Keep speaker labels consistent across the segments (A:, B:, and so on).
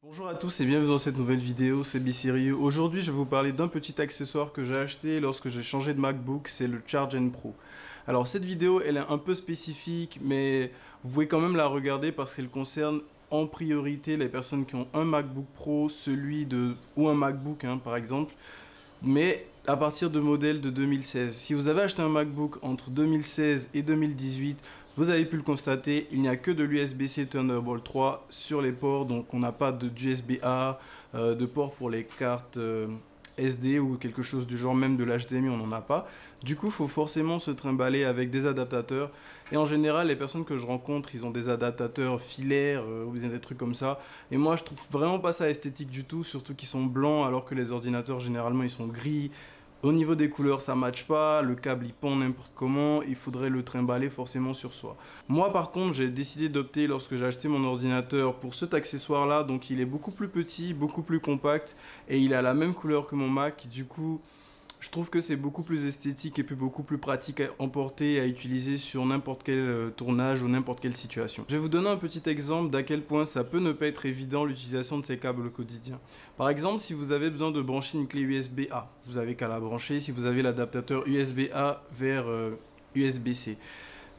A: Bonjour à tous et bienvenue dans cette nouvelle vidéo, c'est Bicirieux. Aujourd'hui je vais vous parler d'un petit accessoire que j'ai acheté lorsque j'ai changé de MacBook, c'est le Charge & Pro. Alors cette vidéo elle est un peu spécifique mais vous pouvez quand même la regarder parce qu'elle concerne en priorité les personnes qui ont un MacBook Pro, ou un MacBook par exemple, mais à partir de modèles de 2016. Si vous avez acheté un MacBook entre 2016 et 2018, vous avez pu le constater, il n'y a que de l'USB-C Thunderbolt 3 sur les ports, donc on n'a pas d'USB-A, de port pour les cartes SD ou quelque chose du genre, même de l'HDMI on n'en a pas. Du coup, il faut forcément se trimballer avec des adaptateurs. Et en général, les personnes que je rencontre, ils ont des adaptateurs filaires ou bien des trucs comme ça. Et moi, je trouve vraiment pas ça esthétique du tout, surtout qu'ils sont blancs alors que les ordinateurs, généralement, ils sont gris. Au niveau des couleurs, ça matche pas, le câble il pend n'importe comment, il faudrait le trimballer forcément sur soi. Moi par contre, j'ai décidé d'opter lorsque j'ai acheté mon ordinateur pour cet accessoire là, donc il est beaucoup plus petit, beaucoup plus compact et il a la même couleur que mon Mac, du coup je trouve que c'est beaucoup plus esthétique et puis beaucoup plus pratique à emporter et à utiliser sur n'importe quel tournage ou n'importe quelle situation. Je vais vous donner un petit exemple d'à quel point ça peut ne pas être évident l'utilisation de ces câbles au quotidien. Par exemple, si vous avez besoin de brancher une clé USB-A, vous avez qu'à la brancher si vous avez l'adaptateur USB-A vers USB-C.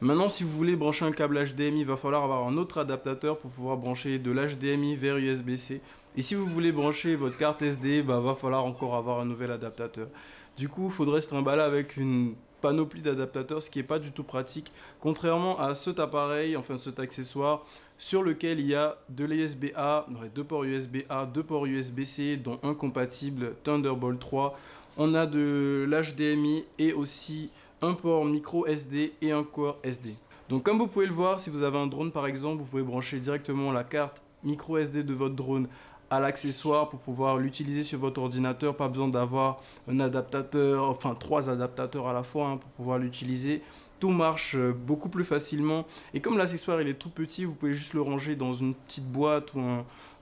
A: Maintenant, si vous voulez brancher un câble HDMI, il va falloir avoir un autre adaptateur pour pouvoir brancher de l'HDMI vers USB-C. Et si vous voulez brancher votre carte SD, va falloir encore avoir un nouvel adaptateur. Du coup, il faudrait se trimballer avec une panoplie d'adaptateurs, ce qui n'est pas du tout pratique. Contrairement à cet appareil, enfin cet accessoire, sur lequel il y a de l'USB-A, deux ports USB-A, deux ports USB-C, dont un compatible Thunderbolt 3. On a de l'HDMI et aussi un port micro SD et un corps SD. Donc comme vous pouvez le voir, si vous avez un drone par exemple, vous pouvez brancher directement la carte micro SD de votre drone à l'accessoire pour pouvoir l'utiliser sur votre ordinateur. Pas besoin d'avoir un adaptateur, enfin 3 adaptateurs à la fois pour pouvoir l'utiliser. Tout marche beaucoup plus facilement. Et comme l'accessoire il est tout petit, vous pouvez juste le ranger dans une petite boîte ou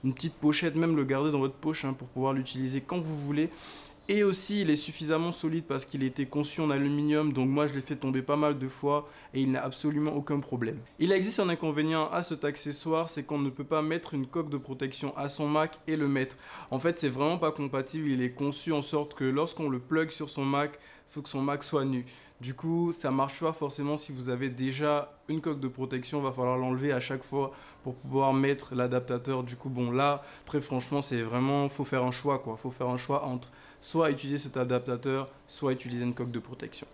A: une petite pochette, même le garder dans votre poche pour pouvoir l'utiliser quand vous voulez. Et aussi, il est suffisamment solide parce qu'il a été conçu en aluminium, donc moi je l'ai fait tomber pas mal de fois et il n'a absolument aucun problème. Il existe un inconvénient à cet accessoire, c'est qu'on ne peut pas mettre une coque de protection à son Mac et le mettre. En fait, c'est vraiment pas compatible, il est conçu en sorte que lorsqu'on le plug sur son Mac, il faut que son Mac soit nu. Du coup, ça marche pas forcément si vous avez déjà une coque de protection, il va falloir l'enlever à chaque fois pour pouvoir mettre l'adaptateur. Du coup, bon là, très franchement, c'est vraiment, faut faire un choix quoi. Faut faire un choix entre soit utiliser cet adaptateur, soit utiliser une coque de protection.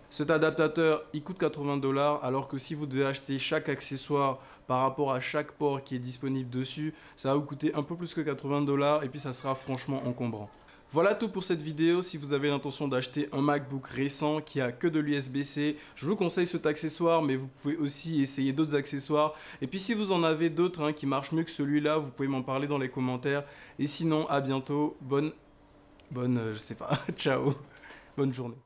A: Cet adaptateur, il coûte 80 $, alors que si vous devez acheter chaque accessoire par rapport à chaque port qui est disponible dessus, ça va vous coûter un peu plus que 80 $ et puis ça sera franchement encombrant. Voilà tout pour cette vidéo. Si vous avez l'intention d'acheter un MacBook récent qui a que de l'USB-C, je vous conseille cet accessoire, mais vous pouvez aussi essayer d'autres accessoires. Et puis si vous en avez d'autres qui marchent mieux que celui-là, vous pouvez m'en parler dans les commentaires. Et sinon, à bientôt. Je sais pas. Ciao. Bonne journée.